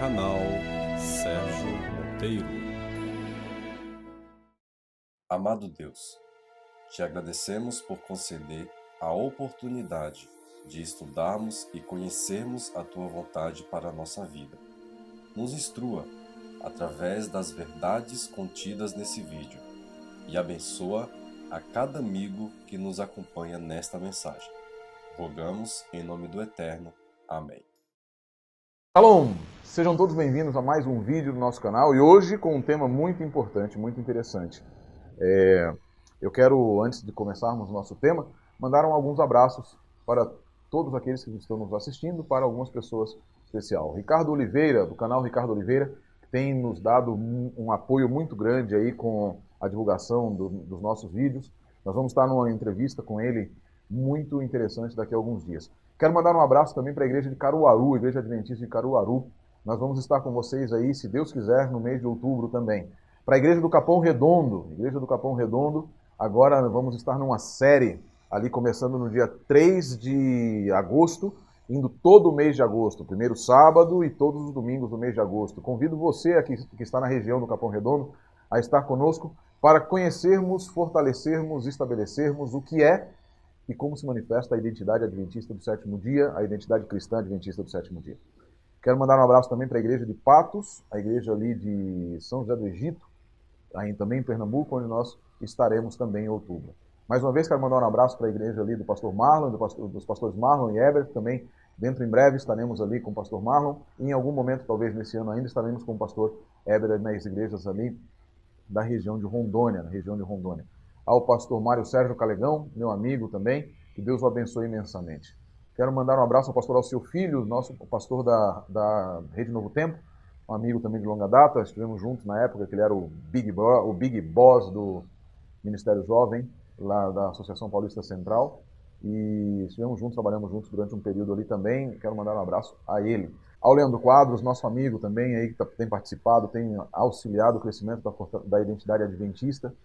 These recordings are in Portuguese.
Canal Sérgio Monteiro. Amado Deus, te agradecemos por conceder a oportunidade de estudarmos e conhecermos a Tua vontade para a nossa vida. Nos instrua através das verdades contidas nesse vídeo e abençoa a cada amigo que nos acompanha nesta mensagem. Rogamos em nome do Eterno. Amém. Shalom! Sejam todos bem-vindos a mais um vídeo do nosso canal e hoje com um tema muito importante, muito interessante. Eu quero, antes de começarmos o nosso tema, mandar alguns abraços para todos aqueles que estão nos assistindo, para algumas pessoas especiais. Ricardo Oliveira, do canal Ricardo Oliveira, tem nos dado um apoio muito grande aí com a divulgação dos nossos vídeos. Nós vamos estar numa entrevista com ele muito interessante daqui a alguns dias. Quero mandar um abraço também para a igreja de Caruaru, Igreja Adventista de Caruaru. Nós vamos estar com vocês aí, se Deus quiser, no mês de outubro também. Para a igreja do Capão Redondo, agora vamos estar numa série ali começando no dia 3 de agosto, indo todo o mês de agosto, primeiro sábado e todos os domingos do mês de agosto. Convido você aqui que está na região do Capão Redondo a estar conosco para conhecermos, fortalecermos, estabelecermos o que é e como se manifesta a identidade adventista do sétimo dia, a identidade cristã adventista do sétimo dia. Quero mandar um abraço também para a igreja de Patos, a igreja ali de São José do Egito, aí também em Pernambuco, onde nós estaremos também em outubro. Mais uma vez, quero mandar um abraço para a igreja ali do pastor Marlon, dos pastores Marlon e Heber, também dentro em breve estaremos ali com o pastor Marlon, e em algum momento, talvez nesse ano ainda, estaremos com o pastor Heber nas igrejas ali da região de Rondônia, Ao pastor Mário Sérgio Calegão, meu amigo também, que Deus o abençoe imensamente. Quero mandar um abraço ao pastor Alceu Filho, nosso pastor da Rede Novo Tempo, um amigo também de longa data, estivemos juntos na época que ele era o Big Boss do Ministério Jovem, lá da Associação Paulista Central, e estivemos juntos, trabalhamos juntos durante um período ali também. Quero mandar um abraço a ele. Ao Leandro Quadros, nosso amigo também, aí, que tem participado, tem auxiliado o crescimento da identidade adventista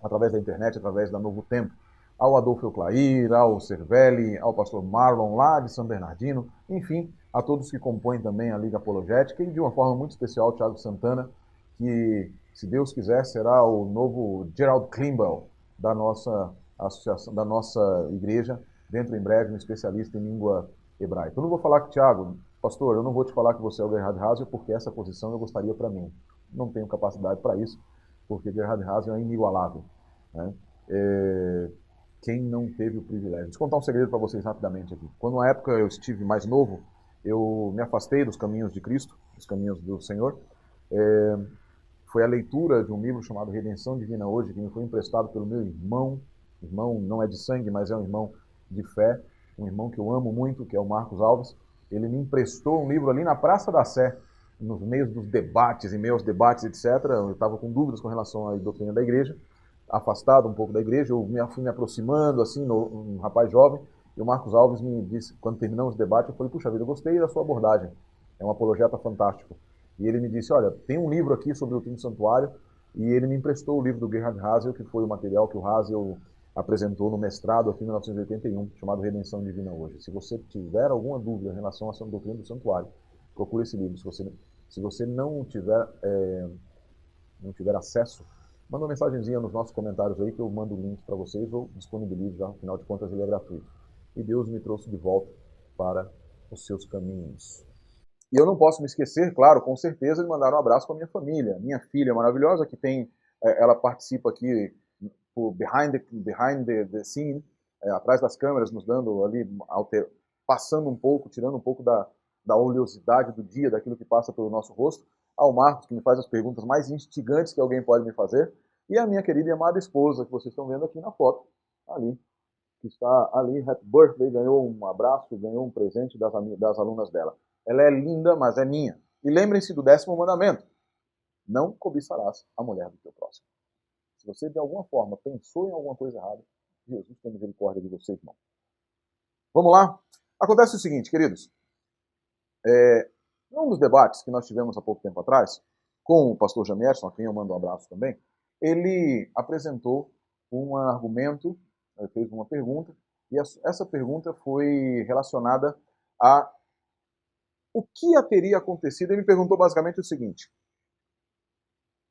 através da internet, através da Novo Tempo. Ao Adolfo Euclair, ao Cervelli, ao pastor Marlon, lá de São Bernardino, enfim, a todos que compõem também a Liga Apologética, e de uma forma muito especial o Thiago Santana, que, se Deus quiser, será o novo Gerald Klimbel da nossa associação, da nossa igreja, dentro em breve, um especialista em língua hebraica. Eu não vou falar que, Thiago, pastor, eu não vou te falar que você é o Gerhard Hasel, porque essa posição eu gostaria para mim. Não tenho capacidade para isso, porque Gerhard Hasel é inigualável, né? Quem não teve o privilégio. Deixa eu contar um segredo para vocês rapidamente aqui. Quando na época eu estive mais novo, eu me afastei dos caminhos de Cristo, dos caminhos do Senhor. Foi a leitura de um livro chamado Redenção Divina Hoje, que me foi emprestado pelo meu irmão. Irmão não é de sangue, mas é um irmão de fé, um irmão que eu amo muito, que é o Marcos Alves. Ele me emprestou um livro ali na Praça da Sé, nos meios dos debates, em meio aos debates, etc. Eu estava com dúvidas com relação à doutrina da igreja, afastado um pouco da igreja, eu fui me aproximando, assim, um rapaz jovem, e o Marcos Alves me disse, quando terminamos o debate, eu falei, puxa vida, eu gostei da sua abordagem, é um apologeta fantástico. E ele me disse, olha, tem um livro aqui sobre o doutrina do santuário, e ele me emprestou o livro do Gerhard Hasel, que foi o material que o Hasel apresentou no mestrado aqui em 1981, chamado Redenção Divina Hoje. Se você tiver alguma dúvida em relação à doutrina do santuário, procure esse livro. Se você não tiver acesso, manda uma mensagenzinha nos nossos comentários aí que eu mando o link para vocês ou disponibilizo já, afinal de contas ele é gratuito. E Deus me trouxe de volta para os seus caminhos. E eu não posso me esquecer, claro, com certeza, de mandar um abraço para a minha família. Minha filha maravilhosa, que ela participa aqui por behind the scene, atrás das câmeras, nos dando ali, passando um pouco, tirando um pouco da oleosidade do dia, daquilo que passa pelo nosso rosto. Ao Marcos, que me faz as perguntas mais instigantes que alguém pode me fazer, e a minha querida e amada esposa, que vocês estão vendo aqui na foto, ali, que está ali, happy birthday, ganhou um abraço, ganhou um presente das alunas dela. Ela é linda, mas é minha. E lembrem-se do 10º mandamento: não cobiçarás a mulher do teu próximo. Se você de alguma forma pensou em alguma coisa errada, Jesus tem misericórdia de você, irmão. Vamos lá? Acontece o seguinte, queridos. Num dos debates que nós tivemos há pouco tempo atrás, com o pastor Jamerson, a quem eu mando um abraço também, ele apresentou um argumento, fez uma pergunta, e essa pergunta foi relacionada a o que teria acontecido? Ele me perguntou basicamente o seguinte: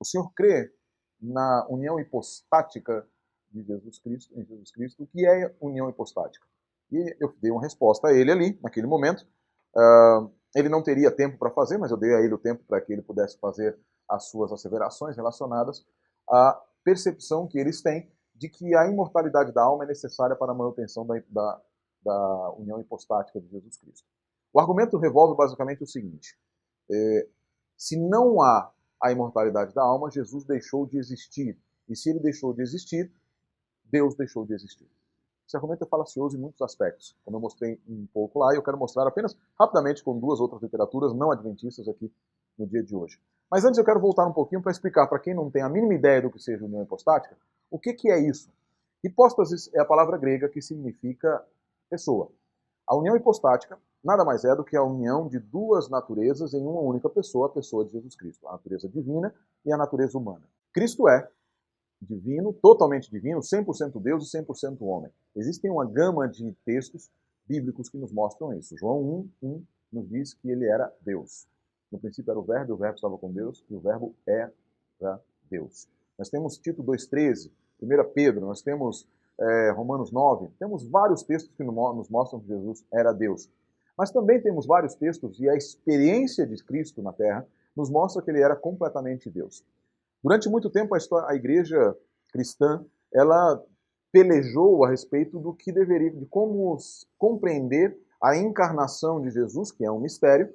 o senhor crê na união hipostática de Jesus Cristo, em Jesus Cristo? O que é união hipostática? E eu dei uma resposta a ele ali, naquele momento. Ele não teria tempo para fazer, mas eu dei a ele o tempo para que ele pudesse fazer as suas asseverações relacionadas à percepção que eles têm de que a imortalidade da alma é necessária para a manutenção da união hipostática de Jesus Cristo. O argumento revolve basicamente o seguinte: se não há a imortalidade da alma, Jesus deixou de existir. E se ele deixou de existir, Deus deixou de existir. Esse argumento é falacioso em muitos aspectos, como eu mostrei um pouco lá, e eu quero mostrar apenas rapidamente com duas outras literaturas não adventistas aqui no dia de hoje. Mas antes eu quero voltar um pouquinho para explicar para quem não tem a mínima ideia do que seja união hipostática, o que é isso? Hipóstasis é a palavra grega que significa pessoa. A união hipostática nada mais é do que a união de duas naturezas em uma única pessoa, a pessoa de Jesus Cristo, a natureza divina e a natureza humana. Cristo é divino, totalmente divino, 100% Deus e 100% homem. Existem uma gama de textos bíblicos que nos mostram isso. João 1:1 nos diz que ele era Deus. No princípio era o Verbo, e o Verbo estava com Deus, e o Verbo era Deus. Nós temos Tito 2:13, 1 Pedro, nós temos Romanos 9, temos vários textos que nos mostram que Jesus era Deus. Mas também temos vários textos, e a experiência de Cristo na Terra nos mostra que ele era completamente Deus. Durante muito tempo, a igreja cristã, ela pelejou a respeito do que deveria, de como compreender a encarnação de Jesus, que é um mistério,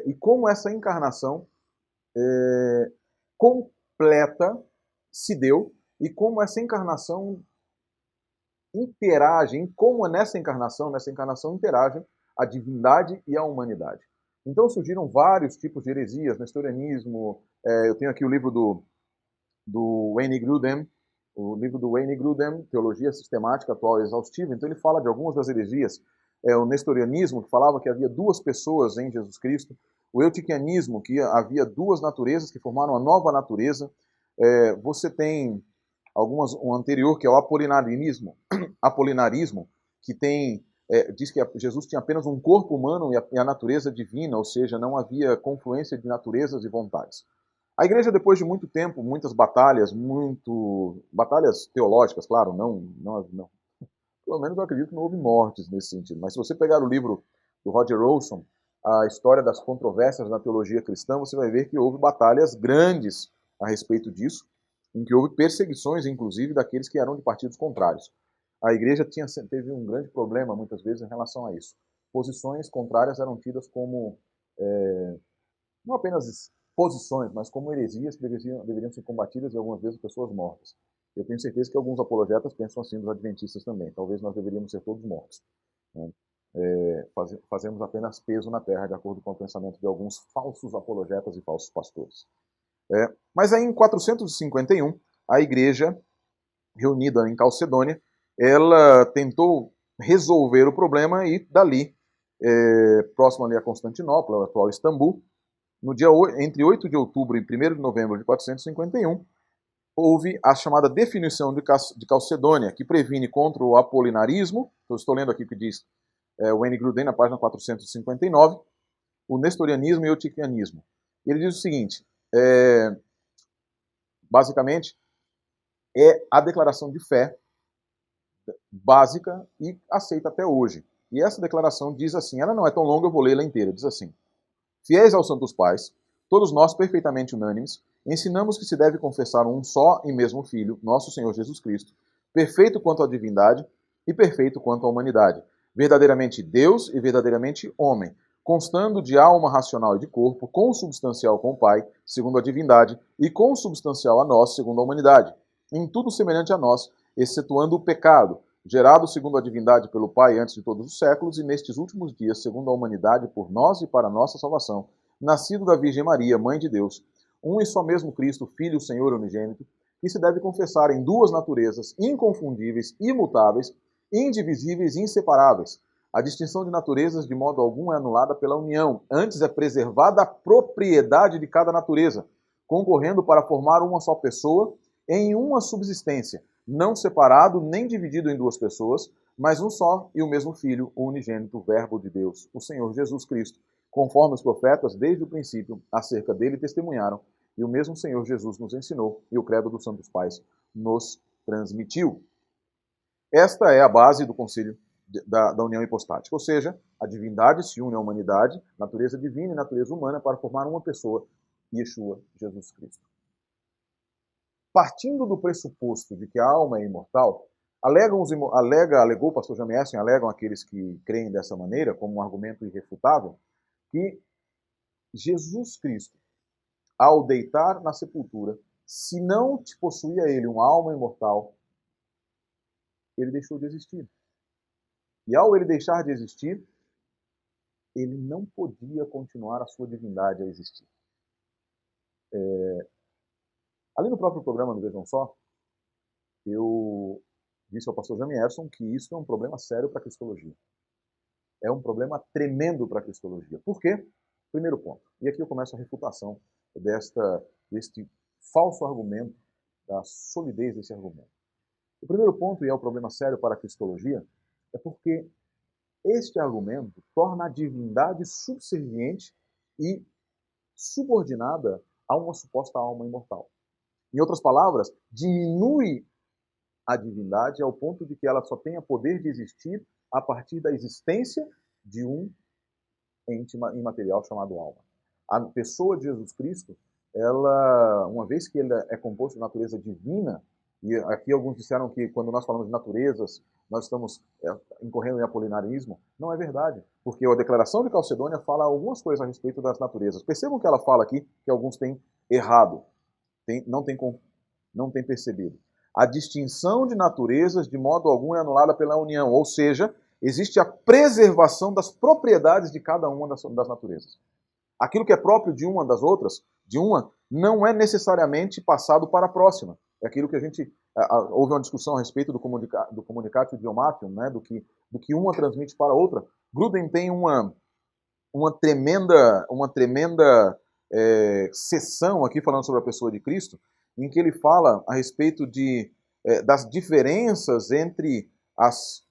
e como essa encarnação completa se deu, e como essa encarnação interage, como nessa encarnação interagem a divindade e a humanidade. Então surgiram vários tipos de heresias, nestorianismo. Eu tenho aqui o livro do Wayne Grudem, Teologia Sistemática Atual e Exaustiva. Então ele fala de algumas das heresias. O nestorianismo, que falava que havia duas pessoas em Jesus Cristo. O eutiquianismo, que havia duas naturezas que formaram uma nova natureza. Você tem um anterior, que é o apolinarismo, que diz que Jesus tinha apenas um corpo humano e a natureza divina, ou seja, não havia confluência de naturezas e vontades. A igreja, depois de muito tempo, muitas batalhas teológicas, claro, não, pelo menos eu acredito que não houve mortes nesse sentido, mas se você pegar o livro do Roger Olson, a história das controvérsias na teologia cristã, você vai ver que houve batalhas grandes a respeito disso, em que houve perseguições, inclusive, daqueles que eram de partidos contrários. A igreja teve um grande problema, muitas vezes, em relação a isso. Posições contrárias eram tidas como, não apenas posições, mas como heresias que deveriam ser combatidas e algumas vezes pessoas mortas. Eu tenho certeza que alguns apologetas pensam assim dos adventistas também. Talvez nós deveríamos ser todos mortos. Né? Fazemos apenas peso na terra, de acordo com o pensamento de alguns falsos apologetas e falsos pastores. Mas aí em 451, a igreja, reunida em Calcedônia, ela tentou resolver o problema e dali, próximo ali a Constantinopla, o atual Istambul, entre 8 de outubro e 1º de novembro de 451, houve a chamada definição de Calcedônia, que previne contra o apolinarismo. Eu estou lendo aqui o que diz Wayne Grudem, na página 459, o nestorianismo e o eutiquianismo. Ele diz o seguinte, basicamente, é a declaração de fé básica e aceita até hoje. E essa declaração diz assim, ela não é tão longa, eu vou lê-la inteira, diz assim: fiéis aos santos pais, todos nós perfeitamente unânimes, ensinamos que se deve confessar um só e mesmo Filho, nosso Senhor Jesus Cristo, perfeito quanto à divindade e perfeito quanto à humanidade, verdadeiramente Deus e verdadeiramente homem, constando de alma racional e de corpo, consubstancial com o Pai, segundo a divindade, e consubstancial a nós, segundo a humanidade, em tudo semelhante a nós, excetuando o pecado, gerado segundo a divindade pelo Pai antes de todos os séculos, e nestes últimos dias, segundo a humanidade, por nós e para nossa salvação, nascido da Virgem Maria, Mãe de Deus, um e só mesmo Cristo, Filho, Senhor unigênito, que se deve confessar em duas naturezas, inconfundíveis, imutáveis, indivisíveis e inseparáveis. A distinção de naturezas de modo algum é anulada pela união, antes é preservada a propriedade de cada natureza, concorrendo para formar uma só pessoa em uma subsistência, não separado nem dividido em duas pessoas, mas um só e o mesmo Filho, o unigênito Verbo de Deus, o Senhor Jesus Cristo, conforme os profetas desde o princípio acerca dele testemunharam, e o mesmo Senhor Jesus nos ensinou, e o credo dos santos pais nos transmitiu. Esta é a base do concílio da união hipostática, ou seja, a divindade se une à humanidade, natureza divina e natureza humana, para formar uma pessoa, Yeshua, Jesus Cristo. Partindo do pressuposto de que a alma é imortal, alegou o pastor Jamieson, alegam aqueles que creem dessa maneira, como um argumento irrefutável, que Jesus Cristo, ao deitar na sepultura, se não possuía ele uma alma imortal, ele deixou de existir. E ao ele deixar de existir, ele não podia continuar a sua divindade a existir. Ali no próprio programa do Vejam Só, eu disse ao pastor Jamieson que isso é um problema sério para a cristologia. É um problema tremendo para a cristologia. Por quê? Primeiro ponto. E aqui eu começo a refutação deste falso argumento, da solidez desse argumento. O primeiro ponto, e é o problema sério para a cristologia, é porque este argumento torna a divindade subserviente e subordinada a uma suposta alma imortal. Em outras palavras, diminui a divindade ao ponto de que ela só tenha poder de existir a partir da existência de um ente imaterial chamado alma. A pessoa de Jesus Cristo, ela, uma vez que ele é composto de natureza divina, e aqui alguns disseram que quando nós falamos de naturezas, nós estamos incorrendo em apolinarismo. Não é verdade, porque a declaração de Calcedônia fala algumas coisas a respeito das naturezas. Percebam que ela fala aqui, que alguns têm errado, não têm percebido. A distinção de naturezas de modo algum é anulada pela união, ou seja, existe a preservação das propriedades de cada uma das naturezas. Aquilo que é próprio de uma das outras, não é necessariamente passado para a próxima. É aquilo que a gente... houve uma discussão a respeito do comunicatio idiomatium, né, do que uma transmite para a outra. Gruden tem uma tremenda sessão aqui falando sobre a pessoa de Cristo, em que ele fala a respeito das diferenças entre as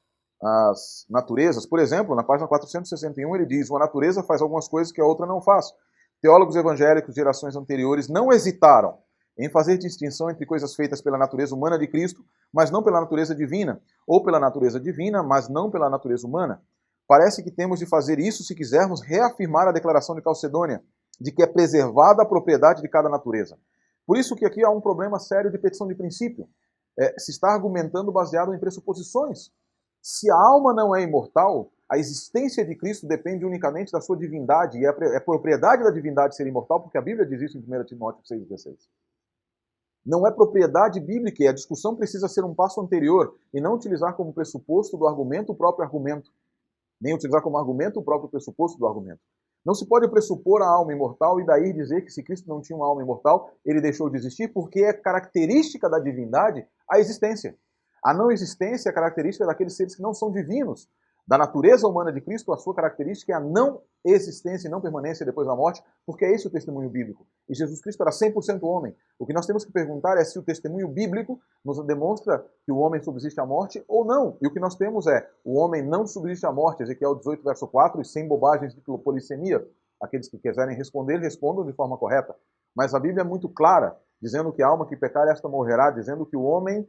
naturezas. Por exemplo, na página 461 ele diz: uma natureza faz algumas coisas que a outra não faz. Teólogos evangélicos de gerações anteriores não hesitaram em fazer distinção entre coisas feitas pela natureza humana de Cristo, mas não pela natureza divina, ou pela natureza divina, mas não pela natureza humana. Parece que temos de fazer isso se quisermos reafirmar a declaração de Calcedônia, de que é preservada a propriedade de cada natureza. Por isso que aqui há um problema sério de petição de princípio. Se está argumentando baseado em pressuposições. Se a alma não é imortal, a existência de Cristo depende unicamente da sua divindade, e é propriedade da divindade ser imortal, porque a Bíblia diz isso em 1 Timóteo 6,16. Não é propriedade bíblica, e a discussão precisa ser um passo anterior, e não utilizar como pressuposto do argumento o próprio argumento, nem utilizar como argumento o próprio pressuposto do argumento. Não se pode pressupor a alma imortal e daí dizer que se Cristo não tinha uma alma imortal, ele deixou de existir, porque é característica da divindade a existência. A não existência é característica daqueles seres que não são divinos. Da natureza humana de Cristo, a sua característica é a não existência e não permanência depois da morte, porque é esse o testemunho bíblico. E Jesus Cristo era 100% homem. O que nós temos que perguntar é se o testemunho bíblico nos demonstra que o homem subsiste à morte ou não. E o que nós temos é, o homem não subsiste à morte, Ezequiel 18, verso 4, e sem bobagens de polissemia. Aqueles que quiserem responder, respondam de forma correta. Mas a Bíblia é muito clara, dizendo que a alma que pecar, esta morrerá, dizendo que o homem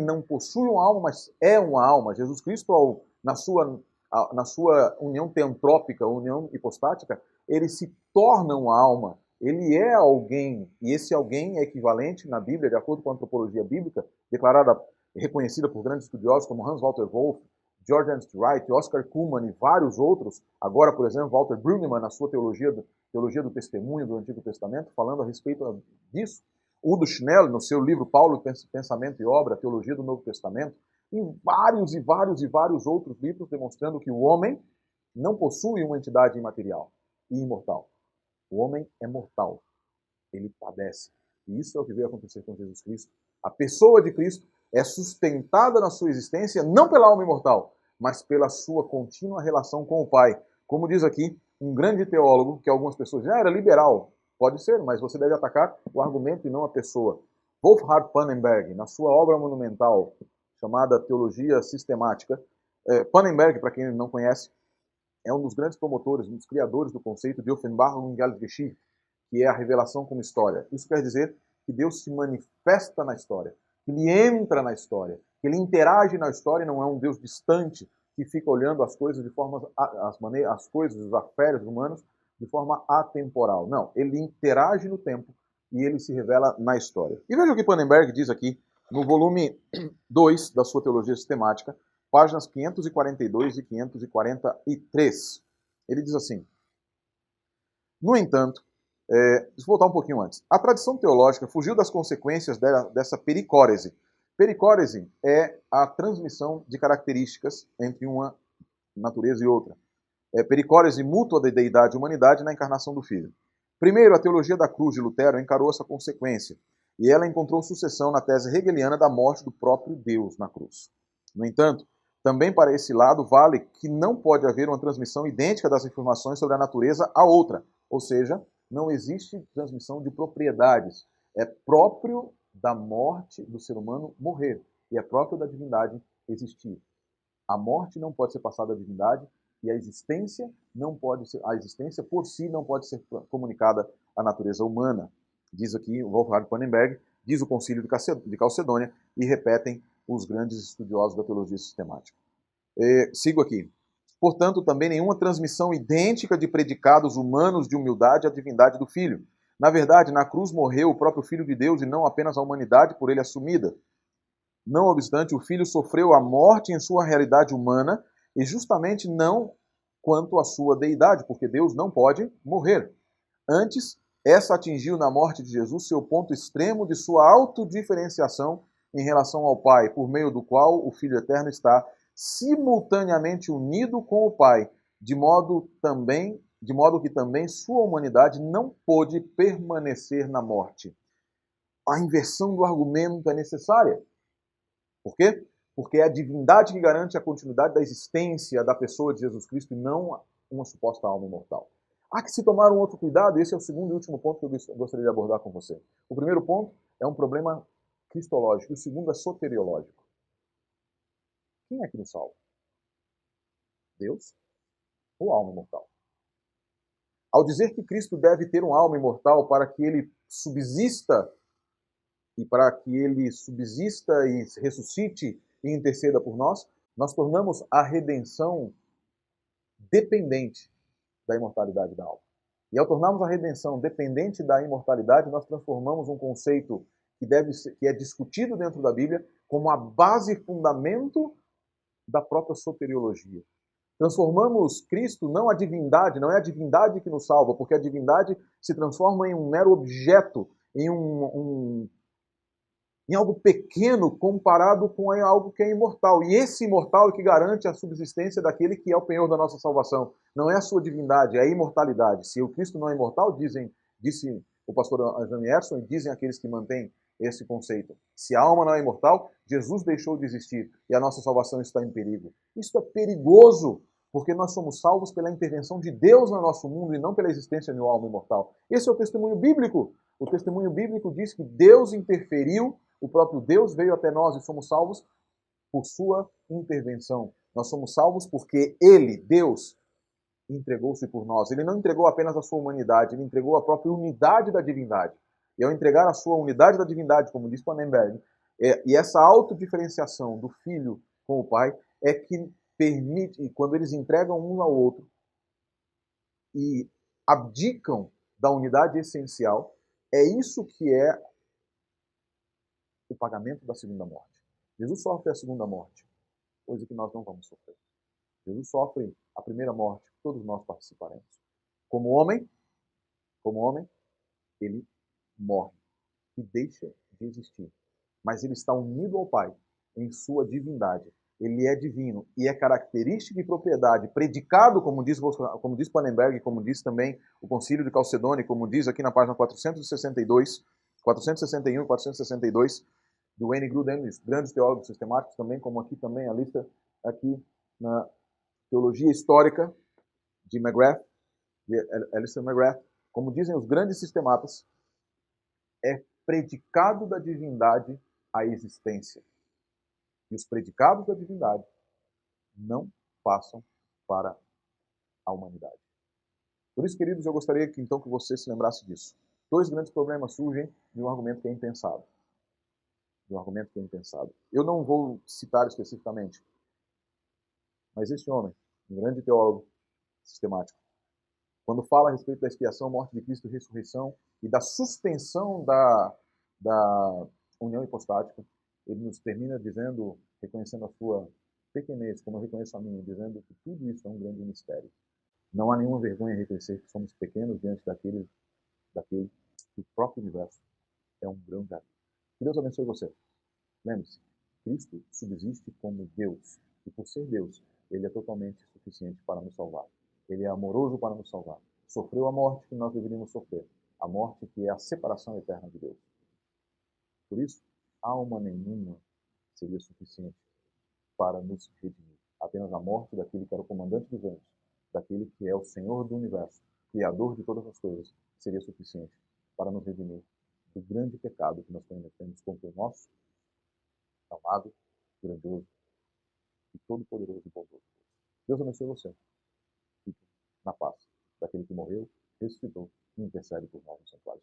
não possui uma alma, mas é uma alma. Jesus Cristo, na sua união teantrópica, união hipostática, ele se torna uma alma. Ele é alguém, e esse alguém é equivalente na Bíblia, de acordo com a antropologia bíblica, declarada e reconhecida por grandes estudiosos como Hans Walter Wolff, George Ernst Wright, Oscar Cullmann e vários outros. Agora, por exemplo, Walter Brueggemann, na sua teologia do testemunho do Antigo Testamento, falando a respeito disso. Udo Schnell, no seu livro Paulo, Pensamento e Obra, Teologia do Novo Testamento, e vários outros livros demonstrando que o homem não possui uma entidade imaterial e imortal. O homem é mortal, ele padece. E isso é o que veio acontecer com Jesus Cristo. A pessoa de Cristo é sustentada na sua existência não pela alma imortal, mas pela sua contínua relação com o Pai. Como diz aqui um grande teólogo, que algumas pessoas dizem, era liberal. Pode ser, mas você deve atacar o argumento e não a pessoa. Wolfhard Pannenberg, na sua obra monumental chamada Teologia Sistemática, Pannenberg, para quem não conhece, é um dos grandes promotores, um dos criadores do conceito de Offenbarung als Geschichte, que é a revelação como história. Isso quer dizer que Deus se manifesta na história, que ele entra na história, que ele interage na história e não é um Deus distante que fica olhando as coisas de forma, as coisas, os aférios humanos de forma atemporal. Não, ele interage no tempo e ele se revela na história. E veja o que Pannenberg diz aqui no volume 2 da sua Teologia Sistemática, páginas 542 e 543. Ele diz assim: no entanto, deixa eu voltar um pouquinho antes. A tradição teológica fugiu das consequências dessa pericórese. Pericórese é a transmissão de características entre uma natureza e outra. Pericórese mútua da deidade e humanidade na encarnação do Filho. Primeiro, a teologia da cruz de Lutero encarou essa consequência, e ela encontrou sucessão na tese hegeliana da morte do próprio Deus na cruz. No entanto, também para esse lado vale que não pode haver uma transmissão idêntica das informações sobre a natureza a outra, ou seja, não existe transmissão de propriedades. É próprio da morte do ser humano morrer, e é próprio da divindade existir. A morte não pode ser passada à divindade, e a existência por si não pode ser comunicada à natureza humana. Diz aqui o Wolfhard Pannenberg, diz o Concílio de Calcedônia, e repetem os grandes estudiosos da teologia sistemática. Sigo aqui. Portanto, também nenhuma transmissão idêntica de predicados humanos de humildade à divindade do Filho. Na verdade, na cruz morreu o próprio Filho de Deus e não apenas a humanidade por ele assumida. Não obstante, o Filho sofreu a morte em sua realidade humana e justamente não quanto à sua deidade, porque Deus não pode morrer. Antes, essa atingiu na morte de Jesus seu ponto extremo de sua autodiferenciação em relação ao Pai, por meio do qual o Filho Eterno está simultaneamente unido com o Pai, de modo que também sua humanidade não pôde permanecer na morte. A inversão do argumento é necessária. Por quê? Porque é a divindade que garante a continuidade da existência da pessoa de Jesus Cristo e não uma suposta alma imortal. Há que se tomar um outro cuidado, e esse é o segundo e último ponto que eu gostaria de abordar com você. O primeiro ponto é um problema cristológico, e o segundo é soteriológico. Quem é que nos salva? Deus ou a alma imortal? Ao dizer que Cristo deve ter uma alma imortal para que ele subsista e ressuscite e interceda por nós, nós tornamos a redenção dependente da imortalidade da alma. E ao tornarmos a redenção dependente da imortalidade, nós transformamos um conceito que é discutido dentro da Bíblia como a base e fundamento da própria soteriologia. Transformamos Cristo não a divindade, não é a divindade que nos salva, porque a divindade se transforma em um mero objeto, em algo pequeno comparado com algo que é imortal. E esse imortal é que garante a subsistência daquele que é o penhor da nossa salvação. Não é a sua divindade, é a imortalidade. Se o Cristo não é imortal, disse o pastor Anthony Erson, e dizem aqueles que mantêm esse conceito. Se a alma não é imortal, Jesus deixou de existir e a nossa salvação está em perigo. Isso é perigoso, porque nós somos salvos pela intervenção de Deus no nosso mundo e não pela existência de uma alma imortal. Esse é o testemunho bíblico. O testemunho bíblico diz que Deus interferiu, o próprio Deus veio até nós e somos salvos por sua intervenção. Nós somos salvos porque Ele, Deus, entregou-se por nós. Ele não entregou apenas a sua humanidade, Ele entregou a própria unidade da divindade. E ao entregar a sua unidade da divindade, como diz Pannenberg, e essa autodiferenciação do Filho com o Pai, é que permite, e quando eles entregam um ao outro e abdicam da unidade essencial, é isso que é o pagamento da segunda morte. Jesus sofre a segunda morte, coisa que nós não vamos sofrer. Jesus sofre a primeira morte, que todos nós participaremos. Como homem, ele morre e deixa de existir. Mas ele está unido ao Pai em sua divindade. Ele é divino e é característica e propriedade, predicado, como diz Pannenberg, como diz também o Concílio de Calcedônia, como diz aqui na página 462, 461 e 462, do Wayne Grudem, grandes teólogos sistemáticos também, como aqui também a lista aqui na Teologia Histórica de McGrath, de Alistair McGrath, como dizem os grandes sistematas, é predicado da divindade a existência. E os predicados da divindade não passam para a humanidade. Por isso, queridos, eu gostaria que então que você se lembrasse disso. Dois grandes problemas surgem de um argumento que é impensado. De um argumento que é impensado. Eu não vou citar especificamente, mas este homem, um grande teólogo sistemático, quando fala a respeito da expiação, morte de Cristo, ressurreição e da suspensão da união hipostática, ele nos termina dizendo, reconhecendo a sua pequenez, como eu reconheço a minha, dizendo que tudo isso é um grande mistério. Não há nenhuma vergonha em reconhecer que somos pequenos diante daquele que o próprio universo é um grão de areia. Que Deus abençoe você. Lembre-se, Cristo subsiste como Deus, e por ser Deus, ele é totalmente suficiente para nos salvar. Ele é amoroso para nos salvar. Sofreu a morte que nós deveríamos sofrer, a morte que é a separação eterna de Deus. Por isso, alma nenhuma seria suficiente para nos redimir. Apenas a morte daquele que era o comandante dos anjos, daquele que é o Senhor do universo, Criador de todas as coisas, seria suficiente para nos redimir do grande pecado que nós cometemos contra o nosso amado, grandioso e todo-poderoso e bondoso. Deus abençoe você. Fique na paz daquele que morreu, ressuscitou e intercede por nós no santuário.